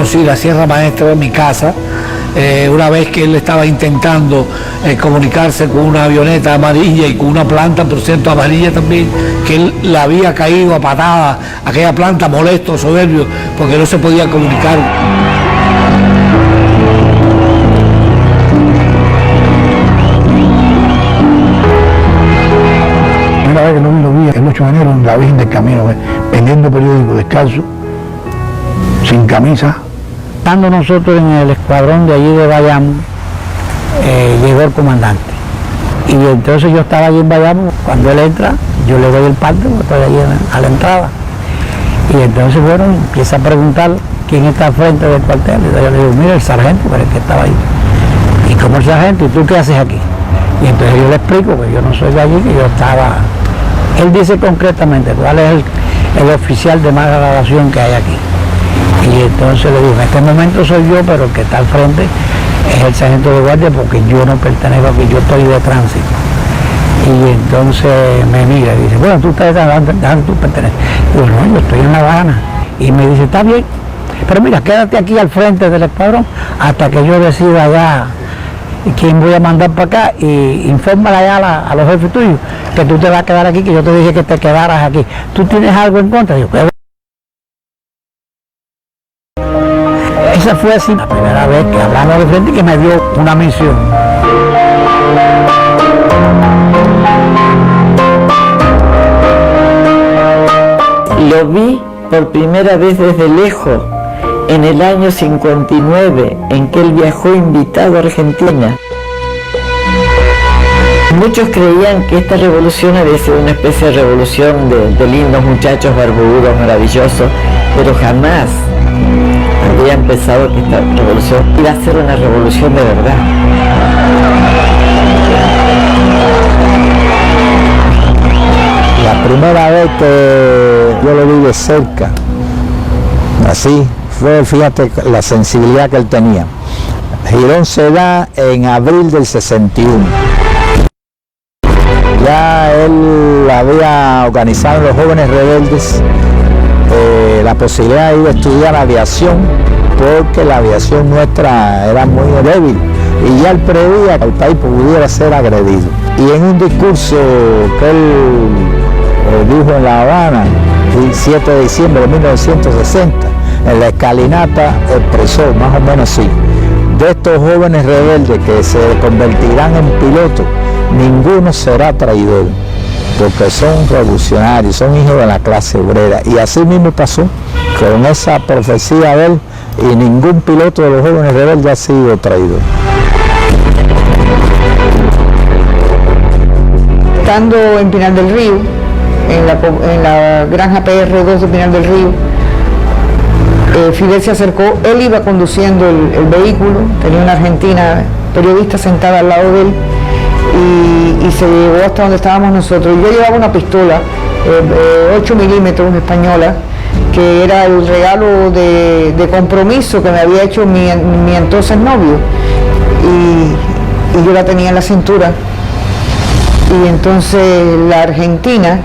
conocí la Sierra Maestra en mi casa, una vez que él estaba intentando comunicarse con una avioneta amarilla y con una planta, por cierto, amarilla también, que él la había caído a patadas, aquella planta, molesto, soberbio, porque no se podía comunicar. La primera vez que lo vi el 8 de enero en la Virgen del Camino, vendiendo periódicos descalzo, sin camisa. Estando nosotros en el escuadrón de allí de Bayamo, llegó el comandante. Y entonces yo estaba allí en Bayamo, cuando él entra, yo le doy el parte, porque estoy allí a la entrada. Y entonces, bueno, empieza a preguntar quién está al frente del cuartel. Y yo le digo, mira, el sargento, pero el que estaba ahí. ¿Y cómo el sargento? ¿Y tú qué haces aquí? Y entonces yo le explico que yo no soy de allí, que yo estaba... Él dice concretamente cuál es el oficial de más graduación que hay aquí. Y entonces le digo, en este momento soy yo, pero el que está al frente es el sargento de guardia, porque yo no pertenezco aquí, yo estoy de tránsito. Y entonces me mira y dice, bueno, tú estás de tránsito, tú perteneces. Y digo, no, yo estoy en La Habana. Y me dice, está bien, pero mira, quédate aquí al frente del escuadrón hasta que yo decida ya quién voy a mandar para acá, y infórmala ya a los jefes tuyos que tú te vas a quedar aquí, que yo te dije que te quedaras aquí. ¿Tú tienes algo en contra? Yo, esa fue así la primera vez que hablamos de frente y que me dio una misión. Lo vi por primera vez desde lejos, en el año 59, en que él viajó invitado a Argentina. Muchos creían que esta revolución había sido una especie de revolución de lindos muchachos barbudos, maravillosos, pero jamás había empezado que esta revolución iba a ser una revolución de verdad. La primera vez que yo lo vi de cerca, así, fue, fíjate, la sensibilidad que él tenía. Girón se da en abril del 61. Ya él había organizado en los jóvenes rebeldes la posibilidad de ir a estudiar aviación, porque la aviación nuestra era muy débil y ya él preveía que el país pudiera ser agredido. Y en un discurso que él dijo en La Habana, el 7 de diciembre de 1960, en la escalinata expresó más o menos así: de estos jóvenes rebeldes que se convertirán en pilotos, ninguno será traidor, porque son revolucionarios, son hijos de la clase obrera. Y así mismo pasó con esa profecía de él, y ningún piloto de los jóvenes rebeldes ha sido traidor. Estando en Pinar del Río, en la granja PR2 de Pinar del Río, Fidel se acercó, él iba conduciendo el vehículo, tenía una argentina periodista sentada al lado de él, y se llevó hasta donde estábamos nosotros. Yo llevaba una pistola 8 milímetros española, que era el regalo de compromiso que me había hecho mi entonces novio, y yo la tenía en la cintura. Y entonces la argentina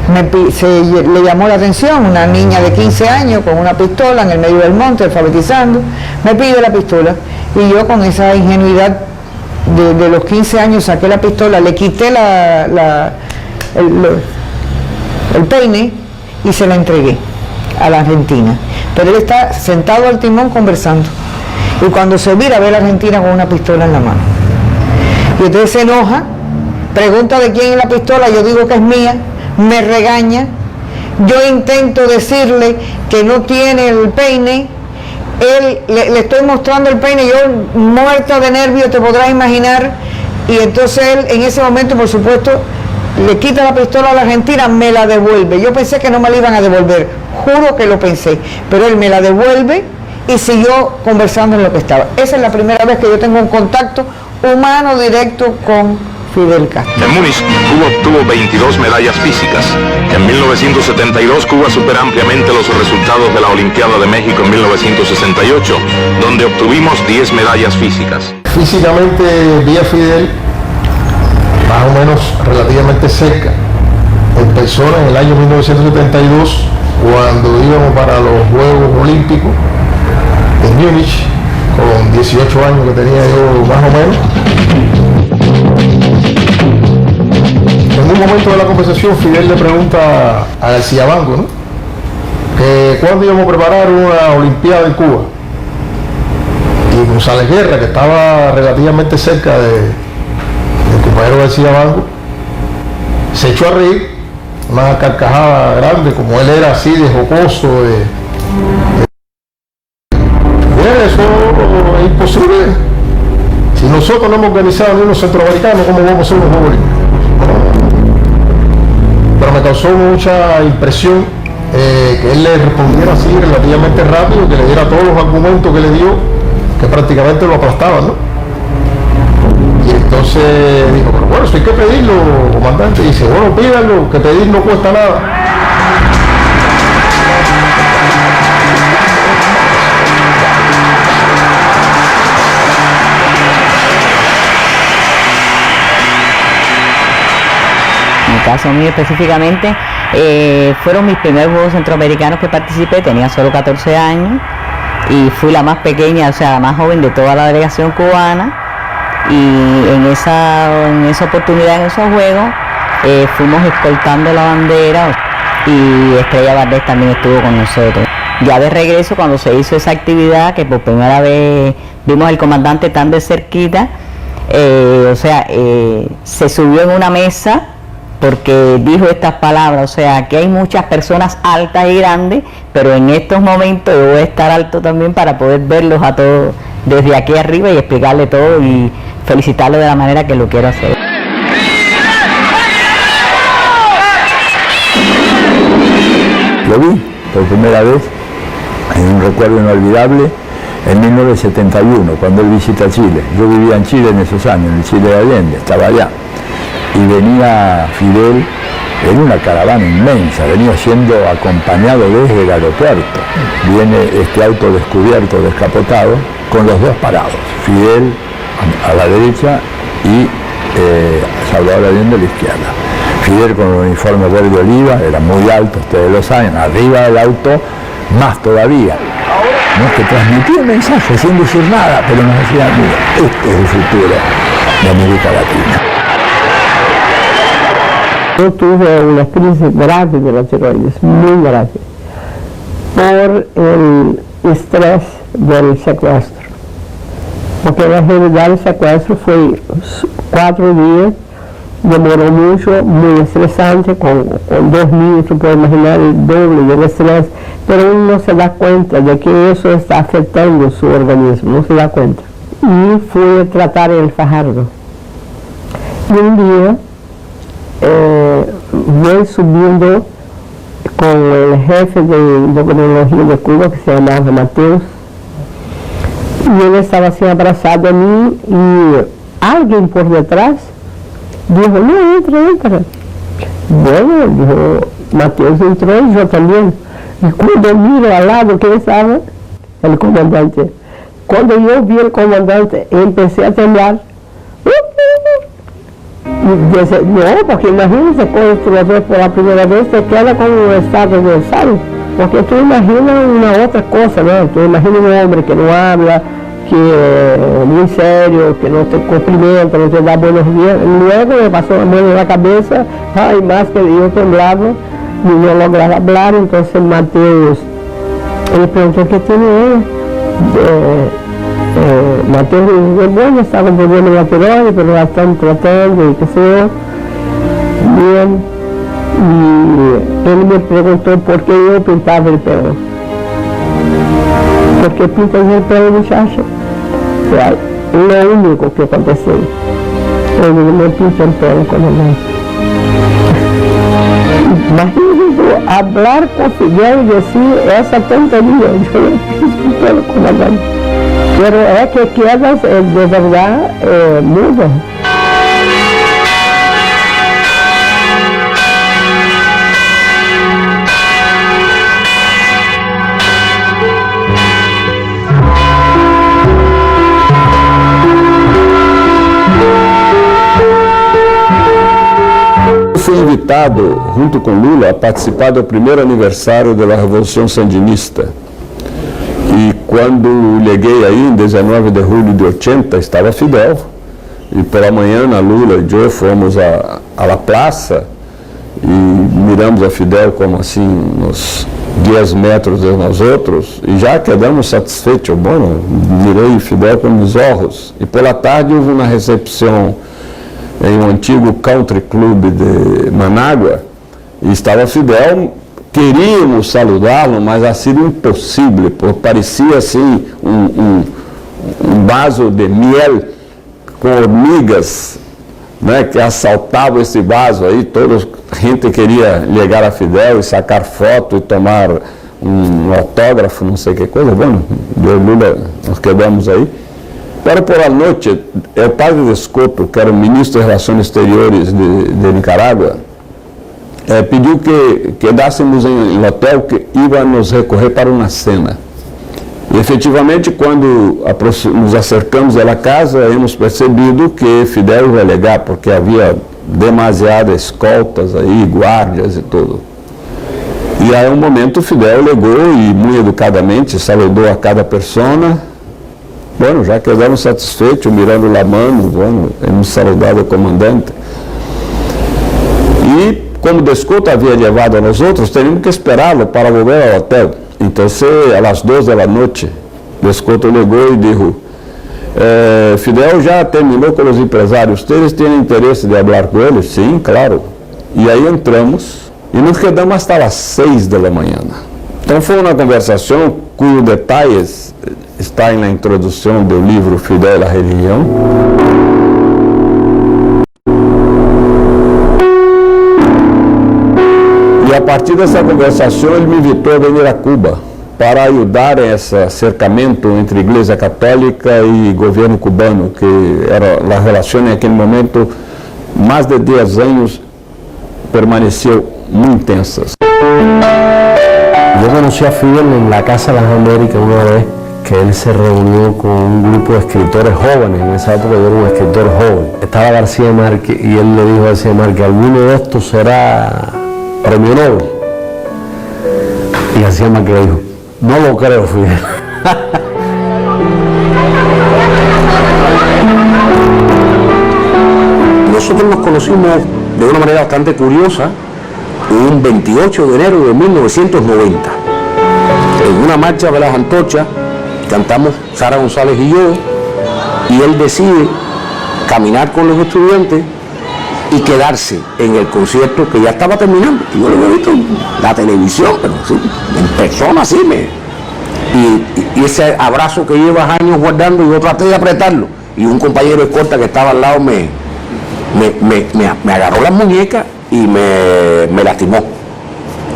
le llamó la atención, una niña de 15 años con una pistola en el medio del monte alfabetizando, me pide la pistola, y yo con esa ingenuidad de los 15 años saqué la pistola, le quité el peine y se la entregué a la argentina. Pero él está sentado al timón conversando, y cuando se vira ve a la argentina con una pistola en la mano. Y entonces se enoja, pregunta de quién es la pistola, yo digo que es mía, me regaña, yo intento decirle que no tiene el peine, él le estoy mostrando el peine, yo muerta de nervios, te podrás imaginar, y entonces él en ese momento, por supuesto, le quita la pistola a la argentina, me la devuelve. Yo pensé que no me la iban a devolver, juro que lo pensé, pero él me la devuelve y siguió conversando en lo que estaba. Esa es la primera vez que yo tengo un contacto humano directo con Fidel Castro. En Múnich, Cuba obtuvo 22 medallas físicas. En 1972, Cuba supera ampliamente los resultados de la Olimpiada de México en 1968, donde obtuvimos 10 medallas físicas. Físicamente vi a Fidel más o menos relativamente cerca, en persona, en el año 1972, cuando íbamos para los Juegos Olímpicos en Múnich, con 18 años que tenía yo más o menos. En un momento de la conversación, Fidel le pregunta a García Bango, ¿no?, que cuándo íbamos a preparar una Olimpiada en Cuba. Y González Guerra, que estaba relativamente cerca del compañero García Bango, se echó a reír, una carcajada grande, como él era así de jocoso, eso es imposible. Si nosotros no hemos organizado ni unos centroamericanos, ¿cómo vamos a hacer unos Juegos Olímpicos? Pero me causó mucha impresión que él le respondiera así relativamente rápido, que le diera todos los argumentos que le dio, que prácticamente lo aplastaban, ¿no? Y entonces dijo, pero bueno, eso hay que pedirlo, comandante. Y dice, bueno, pídanlo, que pedir no cuesta nada. En el caso mío específicamente, fueron mis primeros Juegos Centroamericanos que participé, tenía solo 14 años y fui la más pequeña, o sea, la más joven de toda la delegación cubana, y en esa oportunidad, en esos Juegos, fuimos escoltando la bandera y Estrella Valdés también estuvo con nosotros. Ya de regreso, cuando se hizo esa actividad, que por primera vez vimos al comandante tan de cerquita, se subió en una mesa porque dijo estas palabras, o sea, que hay muchas personas altas y grandes, pero en estos momentos yo voy a estar alto también para poder verlos a todos desde aquí arriba y explicarle todo y felicitarlo de la manera que lo quiero hacer. Lo vi por primera vez en un recuerdo inolvidable en 1971, cuando él visita Chile. Yo vivía en Chile en esos años, en el Chile de Allende, estaba allá. Y venía Fidel en una caravana inmensa, venía siendo acompañado desde el aeropuerto. Viene este auto descubierto, descapotado, con los dos parados, Fidel a la derecha y Salvador Allende a la izquierda. Fidel con el uniforme verde oliva, era muy alto, ustedes lo saben, arriba del auto más todavía. ¿No? Que transmitía un mensaje sin decir nada, pero nos decía, mira, este es el futuro de América Latina. Yo tuve una crisis grave de la tiroides, muy grave, por el estrés del secuestro. Porque en realidad el secuestro fue 4 días, demoró mucho, muy estresante, con 2 niños, tú puedes imaginar el doble del estrés, pero uno no se da cuenta de que eso está afectando su organismo, no se da cuenta. Y fui a tratar el Fajardo. Y un día, voy subiendo con el jefe de endocrinología de Cuba, que se llamaba Mateus, y él estaba así abrazado a mí y alguien por detrás dijo, no, entra. Bueno, dijo, Mateus entró y yo también. Y cuando miro al lado, ¿quién estaba? El comandante. Cuando yo vi al comandante, empecé a temblar. Y dice, no, porque imagínese cuando tú lo ves por la primera vez, te queda con un estado de sal. Porque tú imaginas una otra cosa, ¿no? Tú imaginas un hombre que no habla, que es muy serio, que no te cumplimenta, no te da buenos días. Luego me pasó la mano en la cabeza, ay, más que yo temblaba y no lograba hablar. Entonces Mateus, él preguntó qué tiene él. Mateus dijo, bueno, estaba volviendo la tiroides, pero la están tratando y qué sé yo. Bien, y él me preguntó por qué yo pintaba el pelo. ¿Por qué pintas el pelo, muchacho? O sea, lo único que aconteceu. Ele me pinta el pelo como no. Imagínate hablar con Fidel y decir esa tontería. Yo le pinto el pelo como no. Pero es que quedas de verdad mudo. Fui invitado, junto com Lula, a participar do primeiro aniversário da Revolução Sandinista. E quando cheguei aí, em 19 de julho de 80, estava Fidel. E pela manhã, Lula e eu fomos a la praça e miramos a Fidel como assim, uns 10 metros de nós outros, e já quedamos satisfeitos. Bom, mirei Fidel com os olhos. E pela tarde houve uma recepção em um antigo country club de Manágua, e estava Fidel. Queríamos saludá-lo, mas ha sido impossível, porque parecia assim um vaso de miel com hormigas, né, que assaltavam esse vaso aí. Toda a gente queria chegar a Fidel e sacar foto e tomar um autógrafo, não sei que coisa. Bom, eu e Lula nós quedamos aí. Pero por a noite, o padre de Escoto, que era o ministro de Relações Exteriores de Nicarágua, pediu que quedássemos em hotel, que ia nos recorrer para uma cena. E efetivamente, quando nos acercamos à casa, hemos percebido que Fidel ia legar, porque havia demasiadas escoltas aí, guardas e tudo. E aí, um momento, Fidel legou e, muito educadamente, saludou a cada pessoa. Bueno, já quedamos satisfeitos, mirando a mão, bueno, hemos saludado o comandante. E, como Descoto havia levado a nós outros, teríamos que esperá-lo para volver ao hotel. Então, a las 12 da noite, Descoto ligou e disse: Fidel já terminou com os empresários, vocês têm interesse de falar com eles? Sim, claro. E aí entramos e nos quedamos até as 6 da manhã. Então foi uma conversação cujos detalhes está na introdução do livro Fidel e a Religião. E a partir dessa conversação ele me invitou a vir a Cuba para ajudar esse acercamento entre Igreja Católica e governo cubano, que era a relação naquele momento, mais de 10 anos, permaneceu muito tensas. Yo conocí a Fidel en la Casa de las Américas una vez que él se reunió con un grupo de escritores jóvenes. En esa época yo era un escritor joven. Estaba García Márquez y él le dijo a García Márquez: alguno de estos será premio Nobel. Y García Márquez le dijo: no lo creo, Fidel. Nosotros nos conocimos de una manera bastante curiosa un 28 de enero de 1990. En una marcha de las antorchas cantamos Sara González y yo, y él decide caminar con los estudiantes y quedarse en el concierto que ya estaba terminando. Y yo lo he visto en la televisión, pero sí, en persona sí y ese abrazo que llevas años guardando, yo traté de apretarlo, y un compañero de escolta que estaba al lado me agarró las muñecas y me lastimó.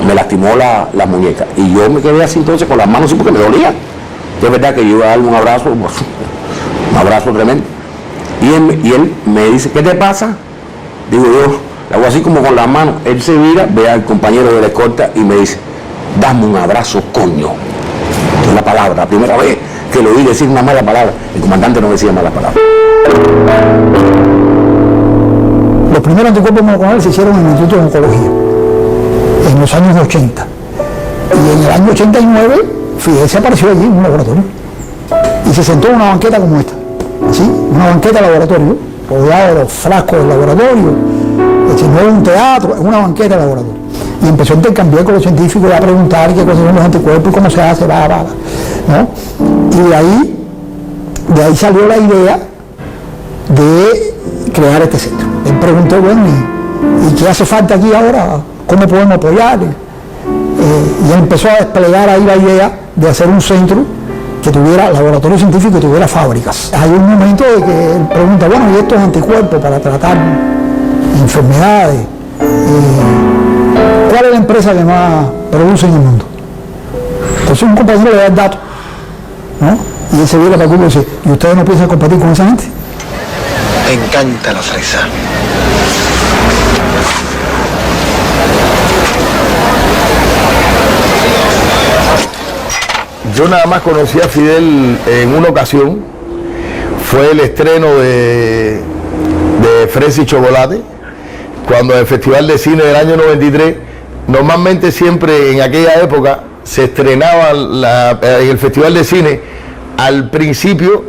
Me lastimó la muñeca. Y yo me quedé así entonces con las manos así porque me dolía. Es verdad que yo iba a darle un abrazo tremendo. Y él me dice: ¿qué te pasa? Digo yo, le hago así como con las manos. Él se vira, ve al compañero de la escolta y me dice: dame un abrazo, coño. Es la palabra, la primera vez que lo oí decir una mala palabra. El comandante no decía mala palabra. Los primeros anticuerpos monoclonales se hicieron en el Instituto de Oncología, en los años 80. Y en el año 89, Fidel se apareció allí en un laboratorio. Y se sentó en una banqueta como esta. ¿Sí? Una banqueta de laboratorio, rodeado de los frascos del laboratorio. Es decir, no era un teatro, es una banqueta de laboratorio. Y empezó a intercambiar con los científicos y a preguntar qué cosas son los anticuerpos, cómo se hace, ¿no? Y de ahí salió la idea de crear este centro. Él preguntó: bueno, ¿y qué hace falta aquí ahora? ¿Cómo podemos apoyar? Y él empezó a desplegar ahí la idea de hacer un centro que tuviera laboratorio científico y tuviera fábricas. Hay un momento de que él pregunta: bueno, ¿y estos anticuerpos para tratar enfermedades? ¿Cuál es la empresa que más produce en el mundo? Entonces un compañero le da el dato, ¿no? Y él se viene para Cuba y dice: ¿y ustedes no piensan compartir con esa gente? Me encanta la fresa. Yo nada más conocí a Fidel en una ocasión. Fue el estreno de Fresa y Chocolate, cuando en el Festival de Cine del año 93, normalmente siempre en aquella época se estrenaba en el Festival de Cine al principio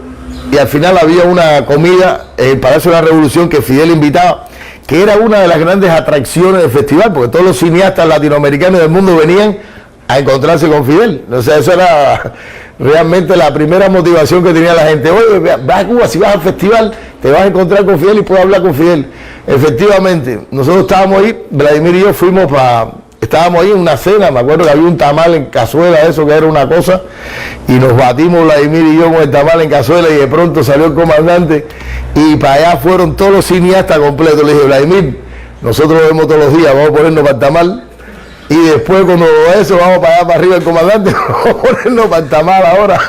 y al final había una comida en el Palacio de la Revolución que Fidel invitaba, que era una de las grandes atracciones del festival, porque todos los cineastas latinoamericanos del mundo venían a encontrarse con Fidel. O sea, eso era realmente la primera motivación que tenía la gente. Oye, vas a Cuba, si vas al festival, te vas a encontrar con Fidel y puedes hablar con Fidel. Efectivamente, nosotros estábamos ahí, Vladimir y yo estábamos ahí en una cena, me acuerdo que había un tamal en cazuela, eso que era una cosa, y nos batimos Vladimir y yo con el tamal en cazuela y de pronto salió el comandante y para allá fueron todos los cineastas completos. Le dije, Vladimir, nosotros lo vemos todos los días, vamos a ponernos para el tamal y después cuando eso vamos para allá para arriba el comandante, vamos a ponernos para el tamal ahora.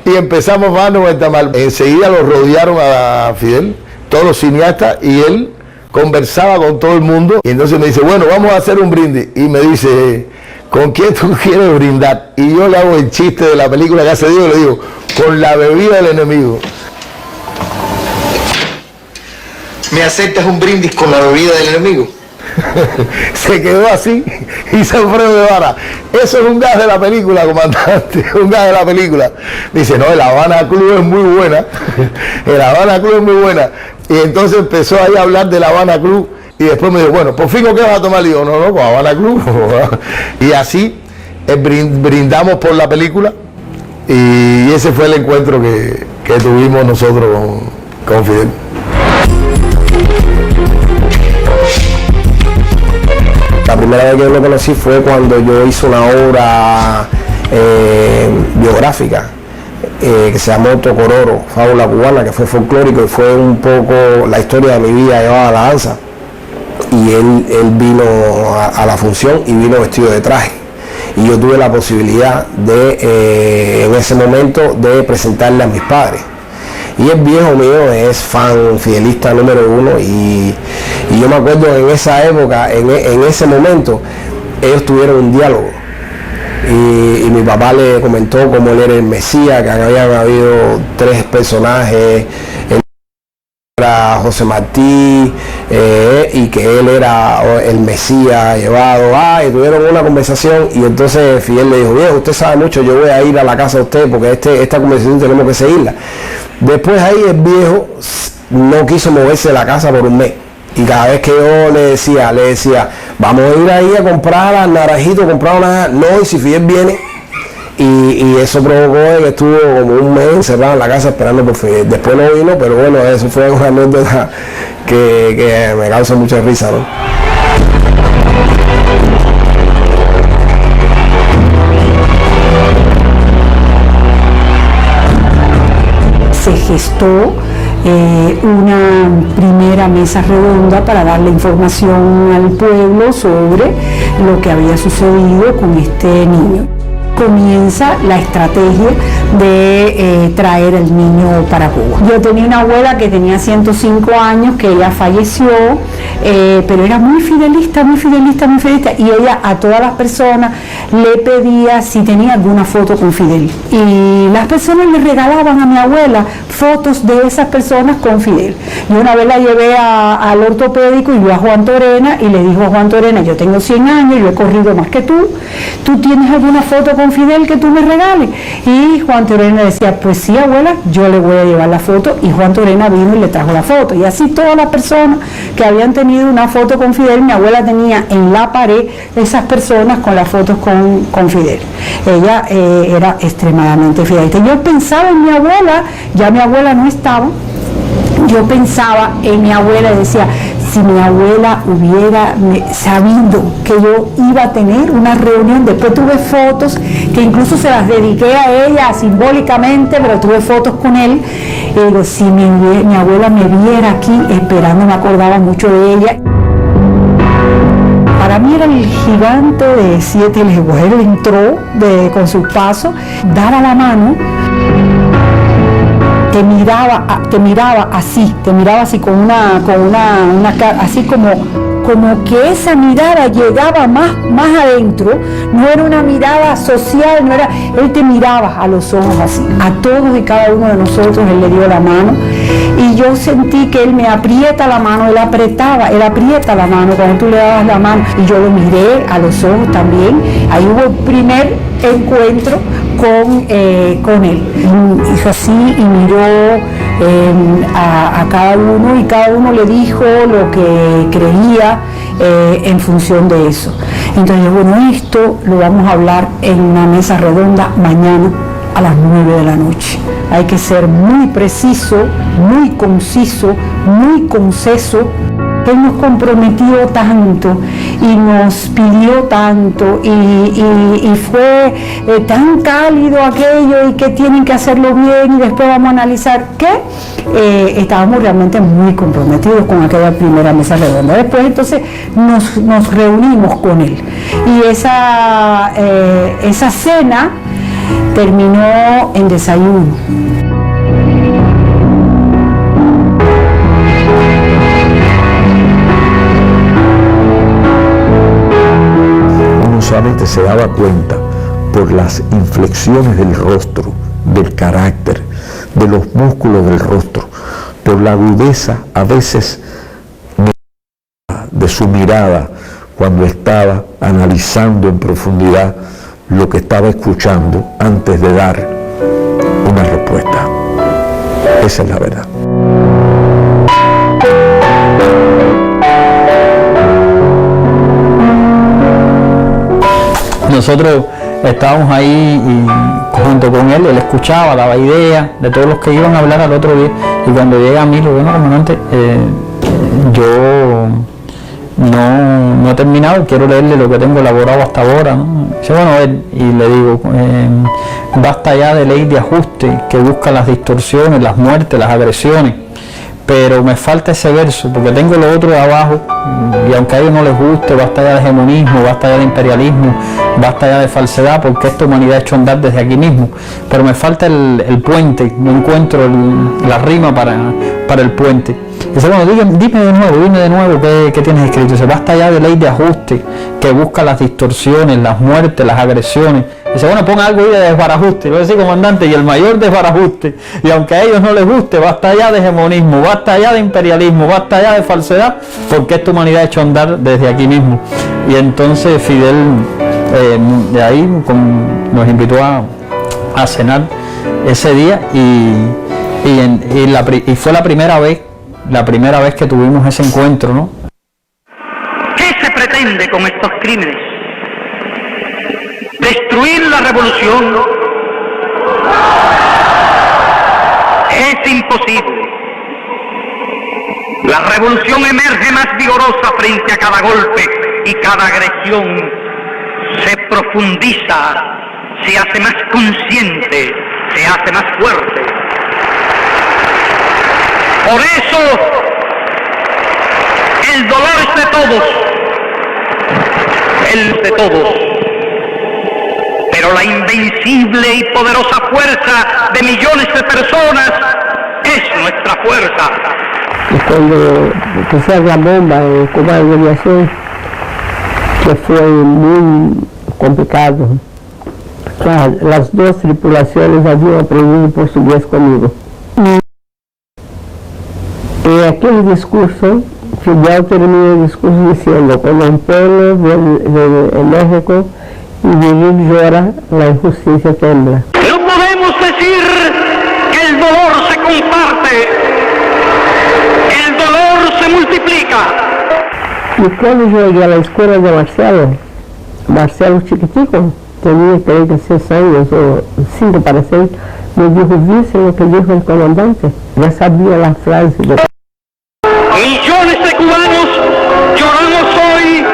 Y empezamos a darnos el tamal. Enseguida lo rodearon a Fidel, todos los cineastas, y él conversaba con todo el mundo y entonces me dice, bueno, vamos a hacer un brindis, y me dice, ¿con quién tú quieres brindar? Y yo le hago el chiste de la película que hace Diego y le digo, con la bebida del enemigo. ¿Me aceptas un brindis con la bebida del enemigo? Se quedó así y San Alfredo Guevara, eso es un gas de la película, comandante, un gas de la película. Dice, no, el Habana Club es muy buena, el Habana Club es muy buena. Y entonces empezó ahí a hablar del Habana Club y después me dijo, bueno, por fin, ¿qué vas a tomar? Y digo, no, con Habana Club. Y así brindamos por la película y ese fue el encuentro que tuvimos nosotros con Fidel. La primera vez que yo lo conocí fue cuando yo hice una obra biográfica que se llamó Tocororo, Fábula Cubana, que fue folclórico y fue un poco la historia de mi vida llevada a la danza. Y él vino a la función y vino vestido de traje. Y yo tuve la posibilidad de, en ese momento, de presentarle a mis padres. Y el viejo mío es fan fidelista número 1 y yo me acuerdo en esa época, en ese momento, ellos tuvieron un diálogo y mi papá le comentó cómo él era el Mesías, que habían habido 3 personajes, él era José Martí y que él era el Mesías llevado, y tuvieron una conversación y entonces Fidel le dijo, viejo, usted sabe mucho, yo voy a ir a la casa de usted porque esta conversación tenemos que seguirla. Después ahí el viejo no quiso moverse de la casa por un mes. Y cada vez que yo le decía, vamos a ir ahí a comprar al Naranjito, comprar una... No, y si Fidel viene. Y eso provocó que estuvo como un mes encerrado en la casa esperando por Fidel. Después no vino, pero bueno, eso fue una anécdota que me causa mucha risa, ¿no? Se gestó una primera mesa redonda para darle información al pueblo sobre lo que había sucedido con este niño. Comienza la estrategia de traer al niño para Cuba. Yo tenía una abuela que tenía 105 años, que ella falleció, pero era muy fidelista, y ella a todas las personas le pedía si tenía alguna foto con Fidel. Y las personas le regalaban a mi abuela fotos de esas personas con Fidel. Yo una vez la llevé al ortopédico y yo a Juan Torena y le dijo a Juan Torena, yo tengo 100 años, yo he corrido más que tú tienes alguna foto con Fidel que tú me regales? Y Juan Torena decía, pues sí, abuela, yo le voy a llevar la foto, y Juan Torena vino y le trajo la foto. Y así todas las personas que habían tenido una foto con Fidel, mi abuela tenía en la pared esas personas con las fotos con Fidel. Ella era extremadamente fidelista. Yo pensaba en mi abuela, ya mi abuela no estaba, yo pensaba en mi abuela y decía, si mi abuela hubiera sabido que yo iba a tener una reunión, después tuve fotos que incluso se las dediqué a ella simbólicamente, pero tuve fotos con él, y digo, si mi abuela me viera aquí esperando, me acordaba mucho de ella. Para mí era el gigante de 7 leguas. Él entró con sus pasos, daba la mano, te miraba así con una cara, así como como que esa mirada llegaba más adentro, no era una mirada social, no era, él te miraba a los ojos así, a todos y cada uno de nosotros él le dio la mano, y yo sentí que él me aprieta la mano, él aprieta la mano cuando tú le dabas la mano, y yo lo miré a los ojos también. Ahí hubo el primer encuentro con él. Hizo así y miró a cada uno, y cada uno le dijo lo que creía en función de eso. Entonces, bueno, esto lo vamos a hablar en una mesa redonda mañana a las 9 de la noche. Hay que ser muy preciso, muy conciso, muy conceso. Él nos comprometió tanto y nos pidió tanto y fue tan cálido aquello, y que tienen que hacerlo bien, y después vamos a analizar que estábamos realmente muy comprometidos con aquella primera mesa redonda. Después entonces nos reunimos con él, y esa cena terminó en desayuno. Solamente se daba cuenta por las inflexiones del rostro, del carácter, de los músculos del rostro, por la agudeza a veces de su mirada cuando estaba analizando en profundidad lo que estaba escuchando antes de dar una respuesta. Esa es la verdad. Nosotros estábamos ahí y junto con él escuchaba, daba ideas de todos los que iban a hablar al otro día, y cuando llega a mí, lo bueno, comandante, yo no he terminado, quiero leerle lo que tengo elaborado hasta ahora, ¿no? Dice, bueno, y le digo, basta ya de ley de ajuste que busca las distorsiones, las muertes, las agresiones, pero me falta ese verso, porque tengo lo otro de abajo, y aunque a ellos no les guste, basta ya de hegemonismo, basta ya de imperialismo, basta ya de falsedad, porque esta humanidad ha hecho andar desde aquí mismo, pero me falta el puente, no encuentro la rima para el puente. Dice, bueno, dime de nuevo qué tienes escrito. Dice, basta ya de ley de ajuste que busca las distorsiones, las muertes, las agresiones. Dice, bueno, pon algo ahí de desbarajuste. Lo decía, comandante, y el mayor desbarajuste, y aunque a ellos no les guste, basta ya de hegemonismo, basta ya de imperialismo, basta ya de falsedad, porque esta humanidad ha hecho andar desde aquí mismo. Y entonces Fidel de ahí nos invitó a cenar ese día, y fue la primera vez que tuvimos ese encuentro, ¿no? ¿Qué se pretende con estos crímenes? ¿Destruir la revolución? Es imposible. La revolución emerge más vigorosa frente a cada golpe, y cada agresión se profundiza, se hace más consciente, se hace más fuerte. Por eso, el dolor es de todos, el de todos, pero la invencible y poderosa fuerza de millones de personas es nuestra fuerza. Y cuando empezó la bomba en Cuba de aviación, que fue muy complicado, las dos tripulaciones habían aprendido portugués conmigo. En aquel discurso, Fidel terminó el discurso diciendo, cuando el pueblo de México y vivir llora, la injusticia tembla. No podemos decir que el dolor se comparte, el dolor se multiplica. Y cuando yo llegué a la escuela de Marcelo chiquitico, tenía 36 años o 5 para 6, me dijo, ¿viste lo que dijo el comandante? Ya sabía la frase de... Millones de cubanos lloramos hoy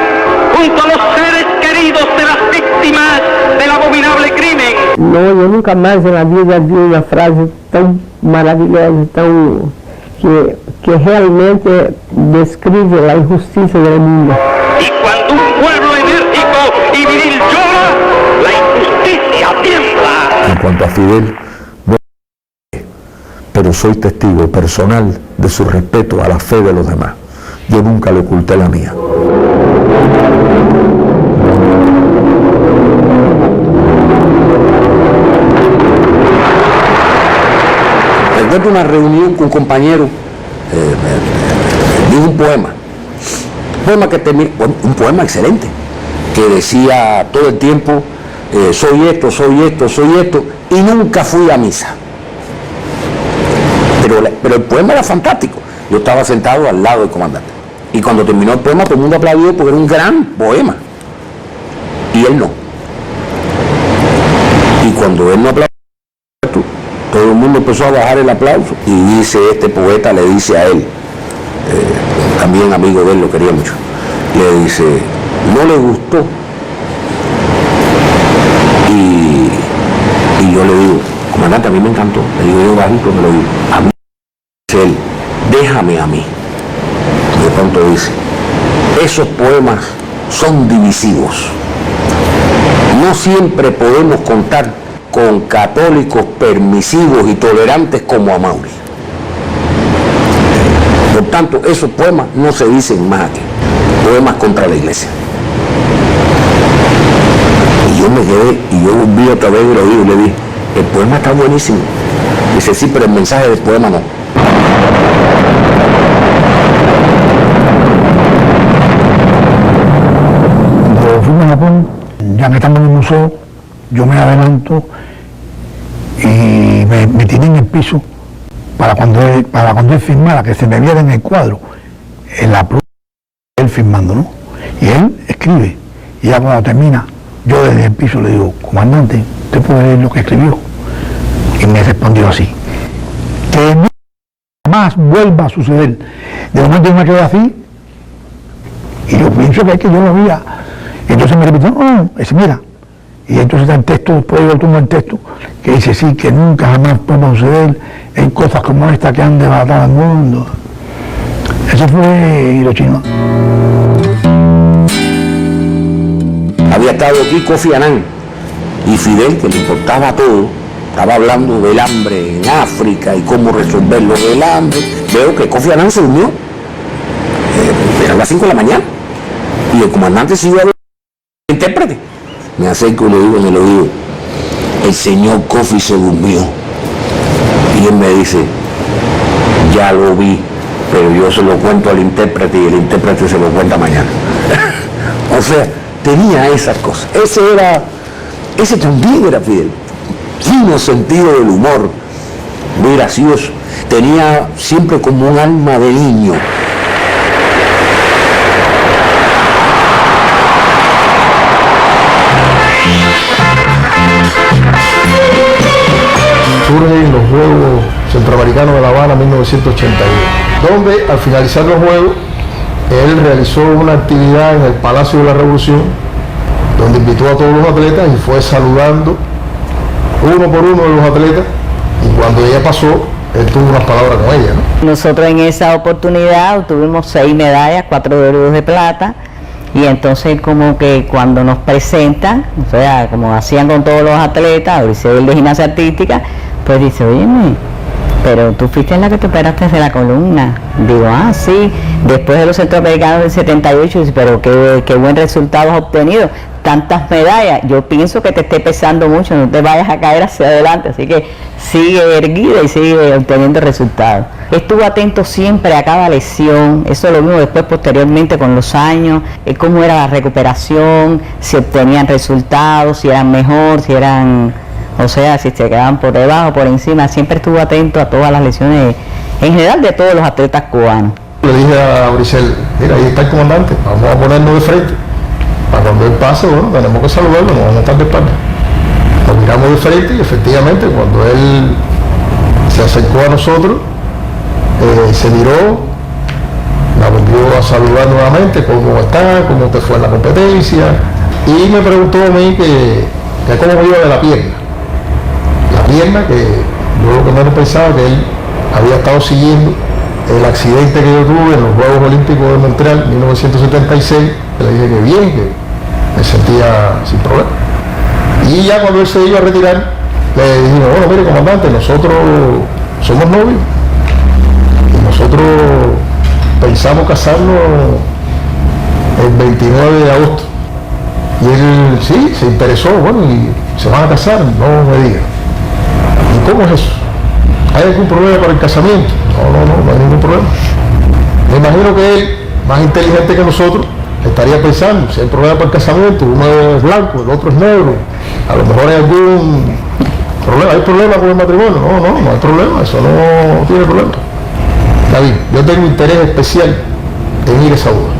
junto a los seres queridos de las víctimas del abominable crimen. No, yo nunca más en la vida vi una frase tan maravillosa, tan que realmente describe la injusticia del mundo. Y cuando un pueblo enérgico y viril llora, la injusticia tiembla. En cuanto a Fidel, pero soy testigo personal de su respeto a la fe de los demás. yo nunca le oculté la mía. Recuerdo una reunión con un compañero, dijo un poema un poema excelente, que decía todo el tiempo, soy esto, soy esto, soy esto, y nunca fui a misa. Pero el poema era fantástico. Yo estaba sentado al lado del comandante. Y cuando terminó el poema, todo el mundo aplaudió porque era un gran poema. Y él no. Y cuando él no aplaudió, todo el mundo empezó a bajar el aplauso. Y dice, este poeta le dice a él, también amigo de él, lo quería mucho, le dice, no le gustó. Y yo le digo, comandante, a mí me encantó. Le digo yo bajito, me lo digo, a mí, dice él, déjame a mí. Y de pronto dice, esos poemas son divisivos. No siempre podemos contar con católicos permisivos y tolerantes como Amaury. Por tanto, esos poemas no se dicen más aquí. Poemas contra la iglesia. Y yo me quedé, y yo volví otra vez y lo digo, y le dije, el poema está buenísimo. Dice, sí, pero el mensaje del poema no. Cuando fuimos a Japón, ya que estamos en el museo, yo me adelanto y me tiré en el piso para cuando él firmara, que se me viera en el cuadro, en la prueba él firmando, ¿no? Y él escribe, y ya cuando termina, yo desde el piso le digo, comandante, ¿usted puede leer lo que escribió? Y me respondió así, que no jamás vuelva a suceder. De momento yo me quedé así, y yo pienso que es que yo lo había. Y entonces me repitió, no, ese mira. Y entonces está el texto, después yo tomo el texto, que dice sí, que nunca jamás puede suceder en cosas como esta que han devastado al mundo. Eso fue Hiroshima. Había estado aquí Kofi Annan y Fidel, que le importaba todo, estaba hablando del hambre en África y cómo resolverlo del hambre. Veo que Kofi Annan se unió, eran las 5 de la mañana, y el comandante siguió hablando, intérprete. Me acerco y le digo en el oído, el señor Kofi se durmió. Y él me dice, ya lo vi, pero yo se lo cuento al intérprete y el intérprete se lo cuenta mañana. O sea, tenía esas cosas. Ese también era Fidel. Fino sentido del humor, muy gracioso. Tenía siempre como un alma de niño. Surgen los Juegos Centroamericanos de La Habana 1981, donde al finalizar los Juegos, él realizó una actividad en el Palacio de la Revolución, donde invitó a todos los atletas y fue saludando uno por uno de los atletas, y cuando ella pasó, él tuvo unas palabras con ella, ¿no? Nosotros en esa oportunidad obtuvimos 6 medallas, 4 de oro y 2 de plata. Y entonces como que cuando nos presentan, o sea, como hacían con todos los atletas, el de gimnasia artística, pues dice, oye, pero tú fuiste la que te operaste de la columna. Digo, sí, después de los centroamericanos del 78, dice, pero qué buen resultado has obtenido, tantas medallas. Yo pienso que te esté pesando mucho, no te vayas a caer hacia adelante, así que sigue erguida y sigue obteniendo resultados. Estuvo atento siempre a cada lesión, eso lo vimos después posteriormente con los años, cómo era la recuperación, si obtenían resultados, si eran mejor, si eran, o sea, si se quedaban por debajo, por encima. Siempre estuvo atento a todas las lesiones, en general de todos los atletas cubanos. Le dije a Brisel, mira, ahí está el comandante, vamos a ponernos de frente. Para cuando él pase, bueno, tenemos que saludarlo, no vamos a estar de espalda. Nos miramos de frente y efectivamente cuando él se acercó a nosotros, se miró, la volvió a saludar nuevamente, cómo está, cómo te fue en la competencia, y me preguntó a mí que cómo me iba de la pierna. La pierna, que yo lo que menos pensaba que él había estado siguiendo el accidente que yo tuve en los Juegos Olímpicos de Montreal 1976, le dije que bien, que me sentía sin problema. Y ya cuando él se iba a retirar, le dijimos, bueno, mire comandante, nosotros somos novios, y nosotros pensamos casarnos el 29 de agosto. Y él, sí, se interesó, bueno, y se van a casar, no me diga. ¿Y cómo es eso? ¿Hay algún problema para el casamiento? No hay ningún problema. Me imagino que él, más inteligente que nosotros, estaría pensando, si hay problema para el casamiento, uno es blanco, el otro es negro, a lo mejor hay algún problema, ¿hay problema con el matrimonio? No hay problema, eso no tiene problema. David, yo tengo interés especial en ir a esa boda.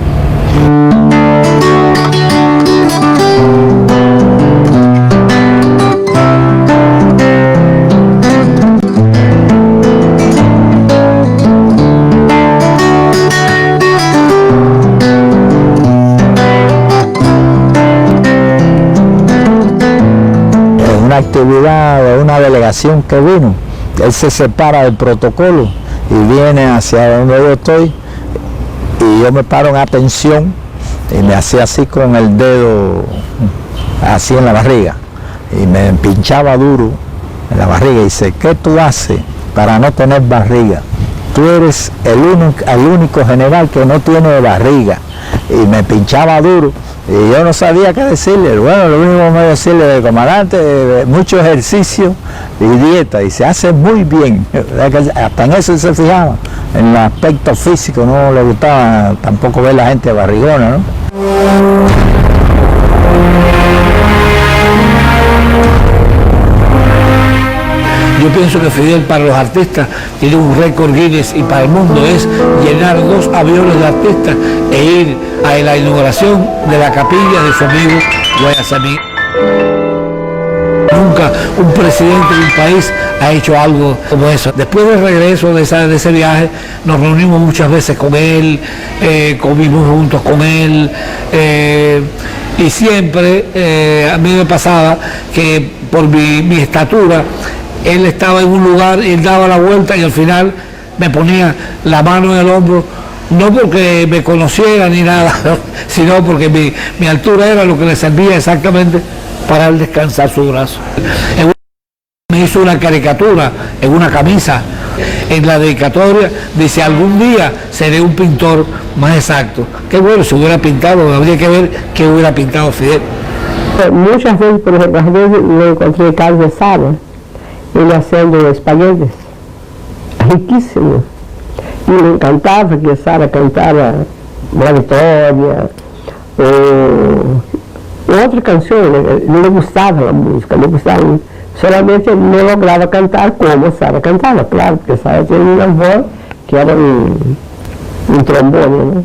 Actividad de una delegación que vino, él se separa del protocolo y viene hacia donde yo estoy y yo me paro en atención y me hacía así con el dedo así en la barriga y me pinchaba duro en la barriga y dice, ¿qué tú haces para no tener barriga? Tú eres el único general que no tiene barriga. Y me pinchaba duro y yo no sabía qué decirle. Bueno, lo único que me decirle, comandante, mucho ejercicio y dieta, y se hace muy bien. Hasta en eso se fijaba, en el aspecto físico. No le gustaba tampoco ver la gente barrigona, ¿no? Yo pienso que Fidel para los artistas tiene un récord Guinness y para el mundo es llenar 2 aviones de artistas e ir a la inauguración de la capilla de su amigo Guayasamín. Nunca un presidente de un país ha hecho algo como eso. Después del regreso de ese viaje nos reunimos muchas veces con él, comimos juntos con él y siempre a mí me pasaba que por mi estatura él estaba en un lugar y él daba la vuelta y al final me ponía la mano en el hombro, no porque me conociera ni nada, sino porque mi altura era lo que le servía exactamente para él descansar su brazo. Me hizo una caricatura en una camisa, en la dedicatoria dice, algún día seré un pintor más exacto. Qué bueno, si hubiera pintado, habría que ver qué hubiera pintado Fidel. Muchas veces, por ejemplo, lo encontré en casa de Sara, él haciendo espaguetis, riquísimos. Y me encantaba que Sara cantara La Victoria, o otras canciones. No le gustaba la música, le gustaba, solamente no lograba cantar como Sara cantaba, claro, porque Sara tiene una voz que era un trombone, ¿no?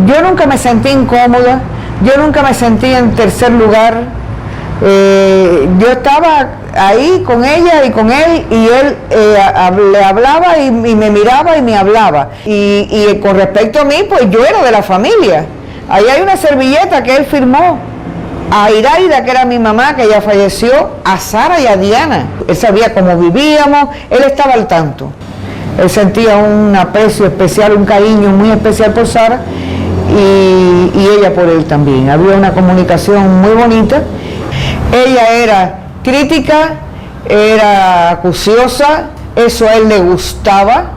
Yo nunca me sentí incómoda, yo nunca me sentí en tercer lugar. Yo estaba ahí con ella y con él y él le hablaba y me miraba y me hablaba y con respecto a mí, pues yo era de la familia. Ahí hay una servilleta que él firmó a Iraida, que era mi mamá, que ya falleció, a Sara y a Diana. Él sabía cómo vivíamos, él estaba al tanto. Él sentía un aprecio especial, un cariño muy especial por Sara y ella por él también. Había una comunicación muy bonita. Ella era crítica, era acuciosa, eso a él le gustaba,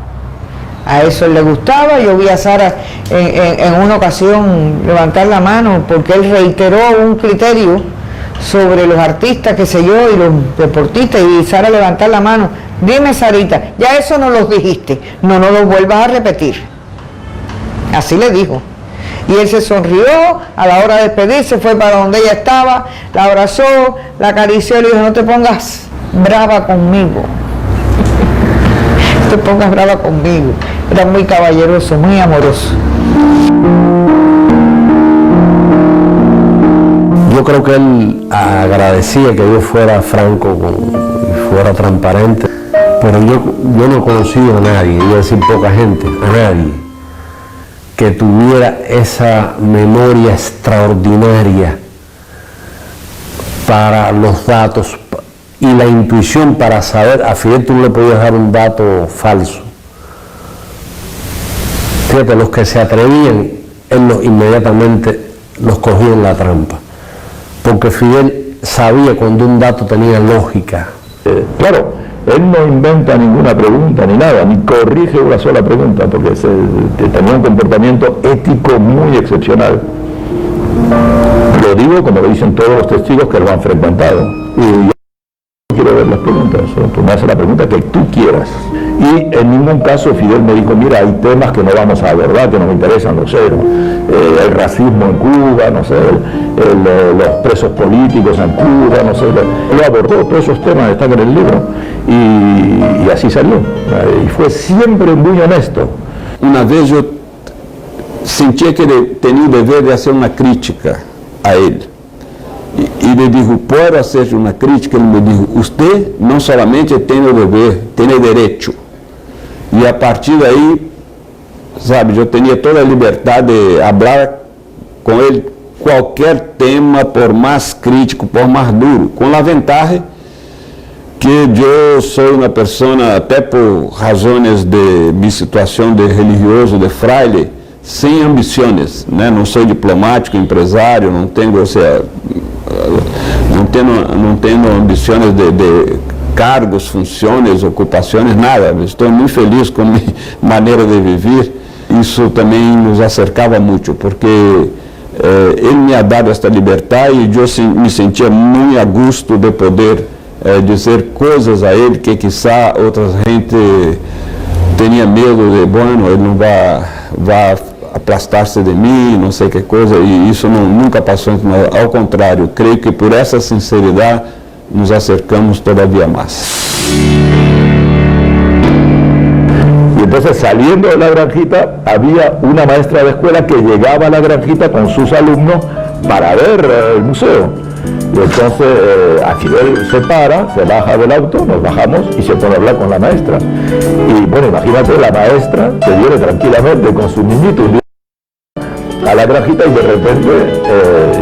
Yo vi a Sara en una ocasión levantar la mano porque él reiteró un criterio sobre los artistas, qué sé yo, y los deportistas, y Sara levantar la mano. Dime, Sarita, ya eso no lo dijiste, no lo vuelvas a repetir. Así le dijo. Y él se sonrió, a la hora de despedirse fue para donde ella estaba, la abrazó, la acarició y le dijo, no te pongas brava conmigo. No te pongas brava conmigo. Era muy caballeroso, muy amoroso. Yo creo que él agradecía que yo fuera franco y fuera transparente, pero yo no he conocido a nadie, iba a decir poca gente, a nadie que tuviera esa memoria extraordinaria para los datos y la intuición para saber. A Fidel tú no le podías dar un dato falso. Fíjate, los que se atrevían, él inmediatamente los cogía en la trampa, porque Fidel sabía cuando un dato tenía lógica. Claro, Él no inventa ninguna pregunta ni nada, ni corrige una sola pregunta, porque tenía un comportamiento ético muy excepcional. Lo digo como lo dicen todos los testigos que lo han frecuentado. Y yo no quiero ver las preguntas, tú me haces la pregunta que tú quieras. Y en ningún caso Fidel me dijo, mira, hay temas que no vamos a abordar, que no me interesan, no sé, el racismo en Cuba, no sé, los presos políticos en Cuba, no sé, lo abordó, todos esos temas están en el libro, y así salió, y fue siempre muy honesto. Una vez yo sentía que tenía el deber de hacer una crítica a él. Y le digo, ¿puedo hacer una crítica? Él me dijo, usted no solamente tiene el deber, tiene derecho. Y a partir de ahí, sabe, yo tenía toda la libertad de hablar con él cualquier tema, por más crítico, por más duro, con la ventaja que yo soy una persona, até por razones de mi situación de religioso, de fraile, sem ambições, né? Não sou diplomático, empresário, não tenho, ou seja, não tenho ambições de cargos, funções, ocupações, nada. Estou muito feliz com a minha maneira de viver. Isso também nos acercava muito, porque ele me ha dado esta liberdade e eu me sentia muito a gusto de poder dizer coisas a ele que quizá outra gente tinha medo de, bueno, ele não vai aplastar-se de mim, não sei que coisa, e isso nunca passou, ao contrário, creio que por essa sinceridade nos acercamos todavía más. Y entonces, saliendo de la granjita, había una maestra de escuela que llegaba a la granjita con sus alumnos para ver el museo. Y entonces a Fidel se para, se baja del auto, nos bajamos y se pone a hablar con la maestra. Y bueno, imagínate, la maestra se viene tranquilamente con su niñito a la granjita y de repente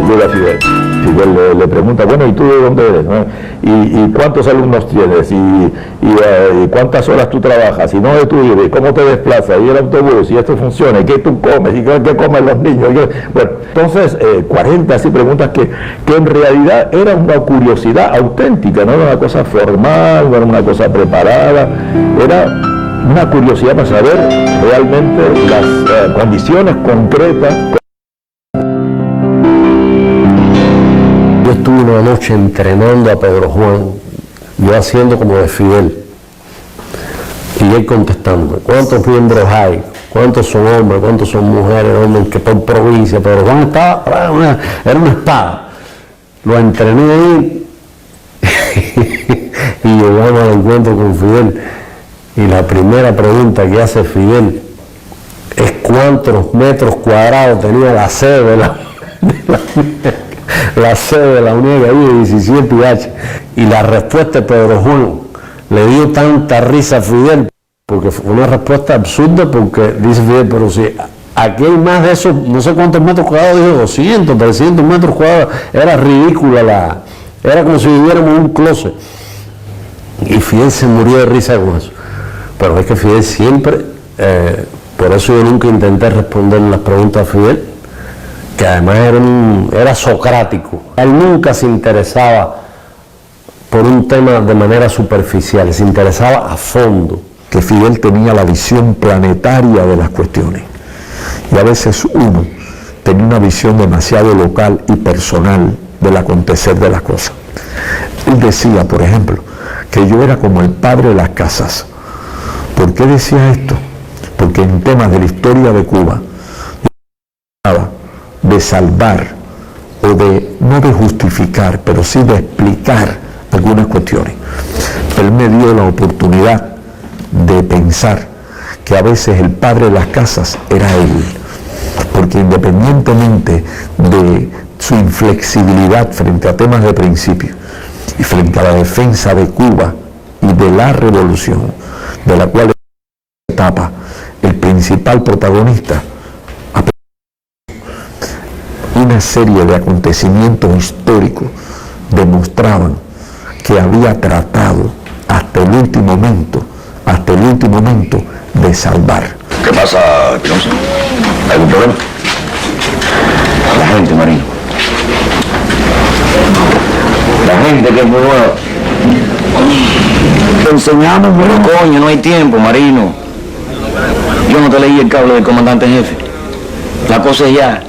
llega Fidel. Fidel le pregunta, bueno, ¿y tú de dónde eres? ¿No? ¿Y cuántos alumnos tienes? ¿Y cuántas horas tú trabajas? ¿Y dónde tú vives? ¿Cómo te desplazas? ¿Y el autobús? ¿Y esto funciona? ¿Y qué tú comes? ¿Y qué comen los niños? Bueno, entonces 40 así preguntas que en realidad era una curiosidad auténtica, no era una cosa formal, no era una cosa preparada, era una curiosidad para saber realmente las condiciones concretas. Yo estuve una noche entrenando a Pedro Juan, yo haciendo como de Fidel, y él contestando, ¿cuántos miembros hay? ¿Cuántos son hombres? ¿Cuántos son mujeres? ¿Dónde? ¿Qué por provincia? Pedro Juan estaba, era una espada. Lo entrené ahí y llegamos al encuentro con Fidel. Y la primera pregunta que hace Fidel es cuántos metros cuadrados tenía la sede de la UNED ahí de 17H. Y la respuesta de Pedro Juan le dio tanta risa a Fidel, porque fue una respuesta absurda, porque dice Fidel, pero si aquí hay más de esos, no sé cuántos metros cuadrados, dijo 200, 300 metros cuadrados, era ridícula era como si viviéramos en un closet. Y Fidel se murió de risa con eso. Pero es que Fidel siempre, por eso yo nunca intenté responder las preguntas a Fidel, que además era socrático. Él nunca se interesaba por un tema de manera superficial, se interesaba a fondo. Que Fidel tenía la visión planetaria de las cuestiones. Y a veces uno tenía una visión demasiado local y personal del acontecer de las cosas. Él decía, por ejemplo, que yo era como el padre de las casas. ¿Por qué decía esto? Porque en temas de la historia de Cuba, de salvar, o de, no de justificar, pero sí de explicar algunas cuestiones. Él me dio la oportunidad de pensar que a veces el padre de las casas era él, porque independientemente de su inflexibilidad frente a temas de principio y frente a la defensa de Cuba y de la revolución, de la cual etapa el principal protagonista, una serie de acontecimientos históricos demostraban que había tratado hasta el último momento de salvar. ¿Qué pasa, Espinosa? ¿Hay algún problema? La gente, Marino. La gente que es muy buena. Te enseñamos, pero coño, no hay tiempo, Marino. Yo no te leí el cable del comandante en jefe. La cosa es ya.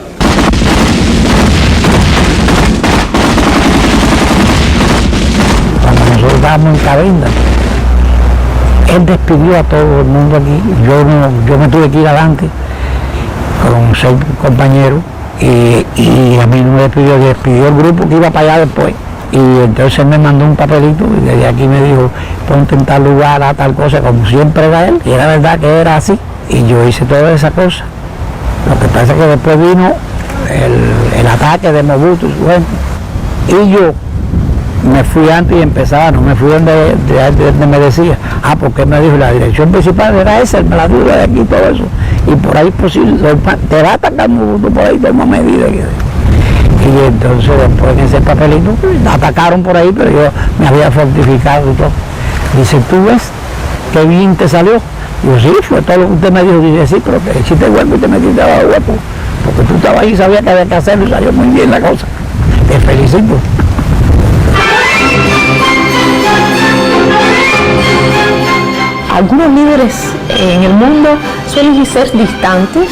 Cuando nosotros estábamos en Cabinda, él despidió a todo el mundo aquí. Yo me tuve que ir adelante con 6 compañeros y a mí no me despidió el grupo que iba para allá después. Y entonces él me mandó un papelito y desde aquí me dijo, ponte en tal lugar a tal cosa, como siempre era él, y era verdad que era así. Y yo hice todas esas cosas. Lo que pasa es que después vino el ataque de Mobutu y yo me fui antes y empezaba, no me fui donde me decía, porque me dijo la dirección principal era esa, me la duda de aquí, todo eso, y por ahí es posible, te va a atacar Mobutu por ahí, toma medida. Y entonces después en ese papelito atacaron por ahí, pero yo me había fortificado y todo. Dice, ¿tú ves qué bien te salió? Digo, sí, fue todo lo que usted me dijo. Dice, sí, pero te hiciste hueco y te metiste abajo hueco, porque tú estabas ahí y sabías que había que hacerlo y salió muy bien la cosa. Te felicito. Algunos líderes en el mundo suelen ser distantes